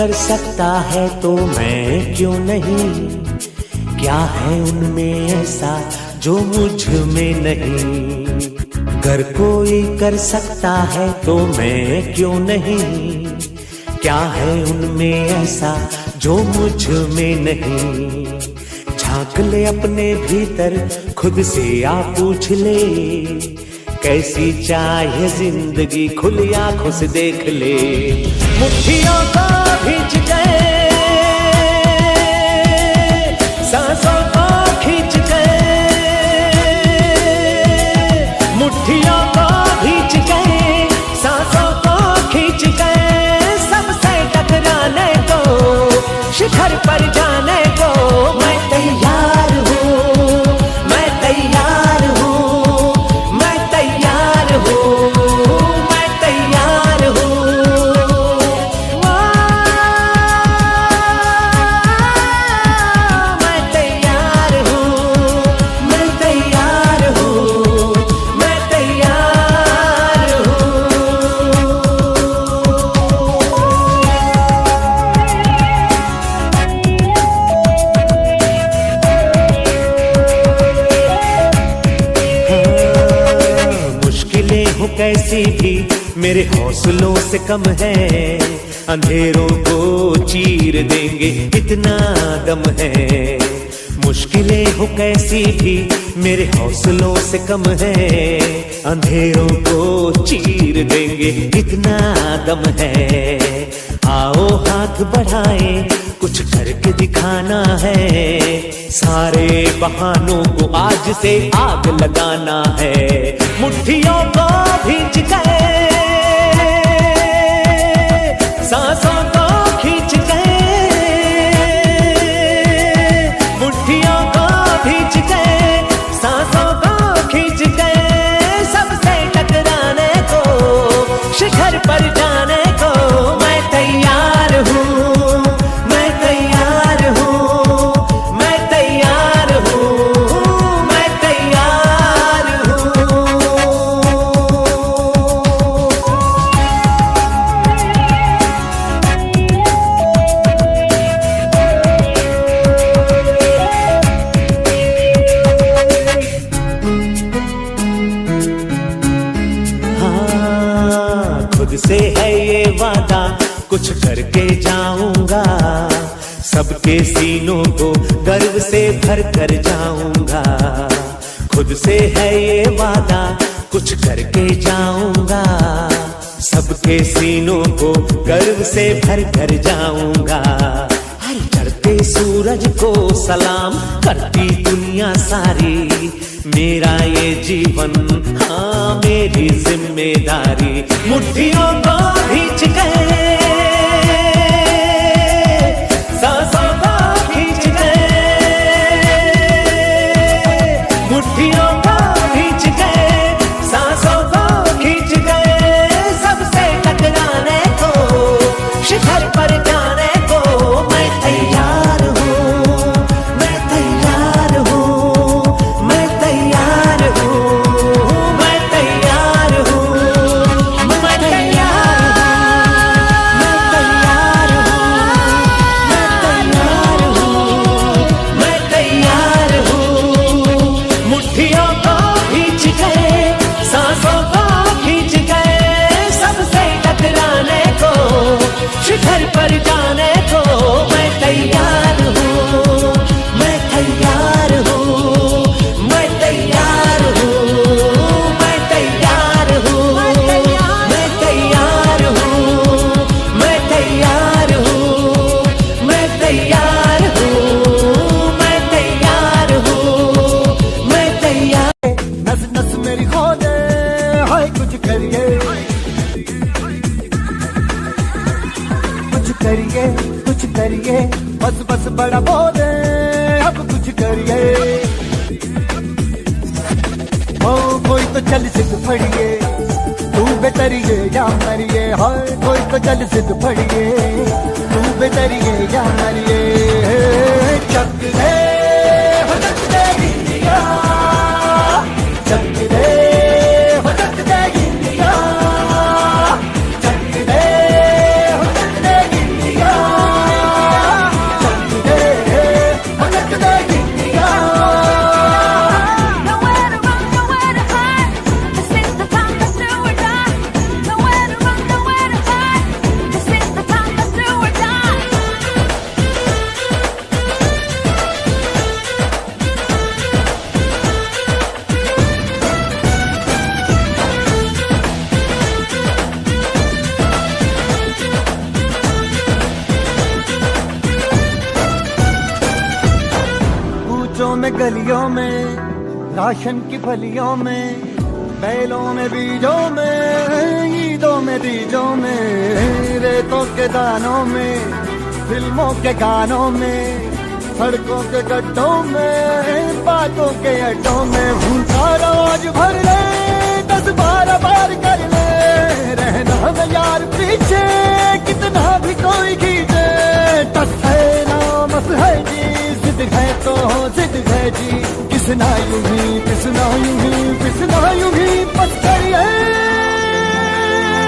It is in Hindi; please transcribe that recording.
कर सकता है तो मैं क्यों नहीं, क्या है उनमें ऐसा जो मुझ में नहीं। अगर कोई कर सकता है तो मैं क्यों नहीं, क्या है उनमें ऐसा जो मुझ में नहीं। झांक ले अपने भीतर खुद से आ पूछ ले, कैसी चाहे जिंदगी खुली आंखों से देख ले। मुट्ठियों को भींच गए, सांसों को खींच गए, मुट्ठियों को भींच गए, सांसों को खींच गए। सबसे टकराने को, शिखर पर जाने को मैं तैयार हूँ, मैं तैयार हूँ, मैं तैयार हूँ, मैं तैयार हूँ। मैं तैयार हूँ, मैं तैयार हूँ, मैं तैयार हूँ। मुश्किलें हो कैसी भी मेरे हौसलों से कम है, अंधेरों को चीर देंगे इतना दम है। मुश्किलें हो कैसी भी मेरे हौसलों से कम है, अंधेरों को चीर देंगे इतना दम है। आओ हाथ बढ़ाएं, कुछ करके दिखाना है, सारे बहानों को आज से आग लगाना है। मुट्ठियों को भींच गए, सांसों को खींच गए, मुट्ठियों को भींच गए, सांसों को खींच गए। सबसे टकराने को, शिखर पर जाने को मैं तैयार हूँ, मैं तैयार हूँ, मैं तैयार हूँ, मैं तैयार हूँ। हाँ, खुद से है ये वादा, कुछ करके जाऊंगा, सबके सीनों को गर्व से भर कर जाऊंगा। खुद से है ये वादा, कुछ करके जाऊंगा, सबके सीनों को गर्व से भर कर जाऊंगा। हर चढ़ते सूरज को सलाम करती दुनिया सारी, मेरा ये जीवन हाँ मेरी जिम्मेदारी। मुट्ठियों को भींच गए, सांसों को खींच गए, मुट्ठियों को भींच गए, सांसों को खींच गए। सबसे टकराने को, शिखर पर जाने को मैं तैयार हूँ, मैं तैयार हूँ, मैं तैयार हूँ, मैं तैयार हूँ, मैं तैयार हूँ, मैं तैयार हूँ। मुट्ठियों को खींच गए, सांसों को खींच गए, सबसे टकराने को, शिखर पर जाने को मैं तैयार हूँ, मैं तैयार हूँ, मैं तैयार हूँ, मैं तैयार हूँ, मैं तैयार हूँ, मैं तैयार हूँ, मैं तैयार हूँ, मैं तैयार हूँ, मैं तैयार। नस नस मेरी खोले, हाय कुछ करिए, कुछ करिए, कुछ करिए, बस बस बड़ा बोले, अब कुछ करिए। ओ कोई तो चल सिद्ध फड़िए, तू बेतरिए या मरिए, हाय कोई तो चल सिद्ध फड़िए, तू बेतरिए या मरिए। चक दे हो चक दे इंडिया, चक दे हो चक दे इंडिया, चक दे हो चक दे इंडिया। में गलियों में, राशन की फलियों में, बैलों में बीजों में, ईदों में दीजों में, रेतों के दानों में, फिल्मों के गानों में, सड़कों के गड्ढों में, बातों के अड्डों में, भूलता रोज भर ले 10-12 बार कर ले, रहना न यार पीछे कितना भी कोई खींचे, टस है ना मस है जी, जिद है तो जिद है जी, किसना यूं ही पिसना यूं ही पिसना यूं ही पत्थर है।